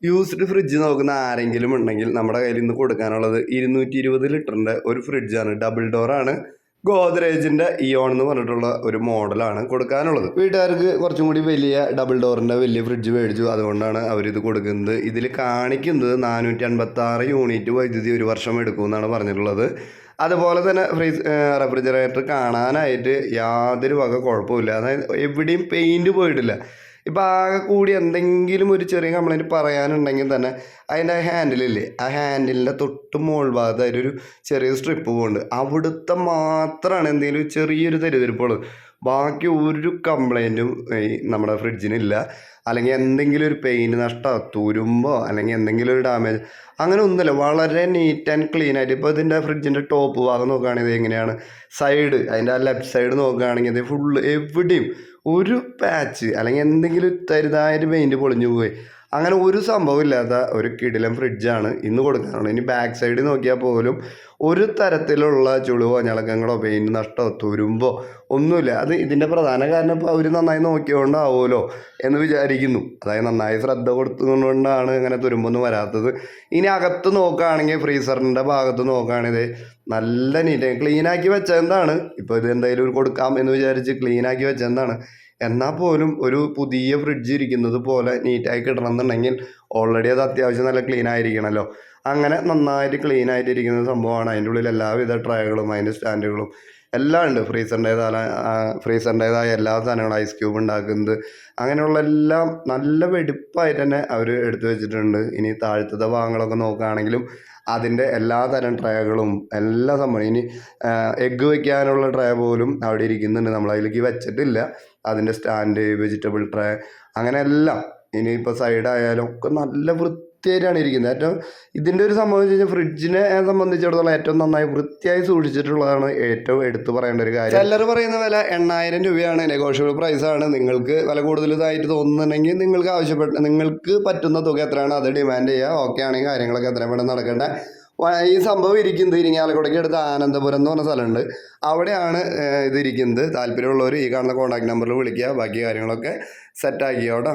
Used fridge നോക്കുന്ന ആരെങ്കിലും ഉണ്ടെങ്കിൽ നമ്മുടെ കയ്യിൽ ഇന്ന് കൊടുക്കാനുള്ളത് 220 ലിറ്ററിൻ്റെ ഒരു ഫ്രിഡ്ജാണ്. ഡബിൾ ഡോറാണ്. ഗോദ്രേജിൻ്റെ ഇയോൺ എന്ന് പറഞ്ഞിട്ടുള്ള ഒരു മോഡലാണ് കൊടുക്കാനുള്ളത്. വീട്ടുകാർക്ക് കുറച്ചും കൂടി വലിയ ഡബിൾ ഡോറിൻ്റെ വലിയ ഫ്രിഡ്ജ് മേടിച്ചു. അതുകൊണ്ടാണ് അവരിത് കൊടുക്കുന്നത്. ഇതിൽ കാണിക്കുന്നത് 456 യൂണിറ്റ് വൈദ്യുതി ഒരു വർഷം എടുക്കുമെന്നാണ് പറഞ്ഞിട്ടുള്ളത്. അതുപോലെ തന്നെ റെഫ്രിജറേറ്റർ കാണാനായിട്ട് യാതൊരു വക കുഴപ്പമില്ല. അതായത് എവിടെയും പെയിൻറ്റ് പോയിട്ടില്ല. ഇപ്പോൾ ആകെ കൂടി എന്തെങ്കിലും ഒരു ചെറിയ കംപ്ലൈൻറ്റ് പറയാനുണ്ടെങ്കിൽ തന്നെ അതിൻ്റെ ഹാൻഡിലില്ലേ, ആ ഹാൻഡിലിൻ്റെ തൊട്ട് മുകൾ ഭാഗത്തായിട്ട് ഒരു ചെറിയ സ്ട്രിപ്പ് പോകുന്നുണ്ട്. അവിടുത്തെ മാത്രമാണ് എന്തെങ്കിലും ചെറിയൊരു തെരുതെരിപ്പുള്ളത്. ബാക്കി ഒരു കംപ്ലൈൻറ്റും നമ്മുടെ ഫ്രിഡ്ജിനില്ല. അല്ലെങ്കിൽ എന്തെങ്കിലും ഒരു പെയിൻറ്റ് നഷ്ടമോ തുരുമ്പോ അല്ലെങ്കിൽ എന്തെങ്കിലും ഒരു ഡാമേജ് അങ്ങനെ ഒന്നുമില്ല. വളരെ നീറ്റ് ആൻഡ് ക്ലീൻ ആയിട്ട്. ഇപ്പോൾ ഇതിൻ്റെ ഫ്രിഡ്ജിൻ്റെ ടോപ്പ് ഭാഗം നോക്കുകയാണെങ്കിൽ എങ്ങനെയാണ്, സൈഡ് അതിൻ്റെ ആ ലെഫ്റ്റ് സൈഡ് നോക്കുകയാണെങ്കിൽ ഇത് ഫുള്ള് എവിടെയും ഒരു പാച്ച് അല്ലെങ്കിൽ എന്തെങ്കിലും തരുതായിട്ട് പെയിൻറ്റ് പൊളിഞ്ഞു പോയി അങ്ങനെ ഒരു സംഭവം ഇല്ലാത്ത ഒരു കിടിലൻ ഫ്രിഡ്ജാണ് ഇന്ന് കൊടുക്കാനുള്ളത്. ഇനി ബാക്ക് സൈഡ് നോക്കിയാൽ പോലും ഒരു തരത്തിലുള്ള ചുളിവോ ഞളക്കങ്ങളോ പെയിൻറ്റ് നഷ്ടമോ തുരുമ്പോ ഒന്നുമില്ല. അത് ഇതിൻ്റെ പ്രധാന കാരണം ഇപ്പോൾ അവർ നന്നായി നോക്കിയോണ്ടാവുമല്ലോ എന്ന് വിചാരിക്കുന്നു. അതായത് നന്നായി ശ്രദ്ധ കൊടുത്തുകൊണ്ടാണ് അങ്ങനെ തുരുമ്പൊന്നും വരാത്തത്. ഇനി അകത്ത് നോക്കുകയാണെങ്കിൽ ഫ്രീസറിൻ്റെ ഭാഗത്ത് നോക്കുകയാണെങ്കിൽ നല്ല നീറ്റ് ക്ലീനാക്കി വെച്ചെന്താണ്. ഇപ്പോൾ ഇത് എന്തായാലും കൊടുക്കാം എന്ന് വിചാരിച്ച് ക്ലീനാക്കി വെച്ചെന്താണ്. എന്നാൽ പോലും ഒരു പുതിയ ഫ്രിഡ്ജ് ഇരിക്കുന്നത് പോലെ നീറ്റായി കിട്ടണം എന്നുണ്ടെങ്കിൽ ഓൾറെഡി അത് അത്യാവശ്യം നല്ല ക്ലീൻ ആയിരിക്കണമല്ലോ. അങ്ങനെ നന്നായിട്ട് ക്ലീൻ ആയിട്ടിരിക്കുന്ന സംഭവമാണ്. അതിൻ്റെ ഉള്ളിൽ എല്ലാവിധ ട്രേകളും അതിൻ്റെ സ്റ്റാൻഡുകളും എല്ലാം ഉണ്ട്. ഫ്രീസറിൻ്റേതായ എല്ലാ സാധനങ്ങളും, ഐസ് ക്യൂബ് ഉണ്ടാക്കുന്നത് അങ്ങനെയുള്ള എല്ലാം നല്ല വെടിപ്പായിട്ട് തന്നെ അവർ എടുത്തു വെച്ചിട്ടുണ്ട്. ഇനി താഴത്തെ ഭാഗങ്ങളൊക്കെ നോക്കുകയാണെങ്കിലും അതിൻ്റെ എല്ലാ തരം ട്രേകളും എല്ലാ സംഭവം. ഇനി എഗ്ഗ് വയ്ക്കാനുള്ള ട്രേ പോലും അവിടെ ഇരിക്കുന്നുണ്ട്. നമ്മളതിലേക്ക് വെച്ചിട്ടില്ല. അതിൻ്റെ സ്റ്റാൻഡ്, വെജിറ്റബിൾ ട്രേ അങ്ങനെ എല്ലാം. ഇനിയിപ്പോൾ സൈഡായാലും ഒക്കെ നല്ല വൃത്തിയായിട്ടാണ് ഇരിക്കുന്നത്. ഏറ്റവും ഇതിൻ്റെ ഒരു സംഭവം വെച്ച് കഴിഞ്ഞാൽ ഫ്രിഡ്ജിനെ സംബന്ധിച്ചിടത്തോളം ഏറ്റവും നന്നായി വൃത്തിയായി സൂക്ഷിച്ചിട്ടുള്ളതാണ് ഏറ്റവും എടുത്തു പറയേണ്ട ഒരു കാര്യം. സെല്ലർ പറയുന്ന വില 8000 രൂപയാണ്. നെഗോഷ്യബിൾ പ്രൈസാണ്. നിങ്ങൾക്ക് വില കൂടുതലായിട്ട് തോന്നുന്നുണ്ടെങ്കിൽ നിങ്ങൾക്ക് പറ്റുന്ന തുക എത്രയാണ് അത് ഡിമാൻഡ് ചെയ്യുക. ഓക്കെ ആണെങ്കിൽ കാര്യങ്ങളൊക്കെ എത്രയും വേണം നടക്കേണ്ട. ഈ സംഭവം ഇരിക്കുന്നത് ഇരിങ്ങാലക്കുടയ്ക്ക് അടുത്ത് ആനന്ദപുരം എന്ന് പറഞ്ഞ സ്ഥലമുണ്ട്. അവിടെയാണ് ഇത് ഇരിക്കുന്നത്. താല്പര്യമുള്ളവർ ഈ കാണുന്ന കോൺടാക്ട് നമ്പറിൽ വിളിക്കുക. ബാക്കി കാര്യങ്ങളൊക്കെ സെറ്റാക്കിയോട്ടോ.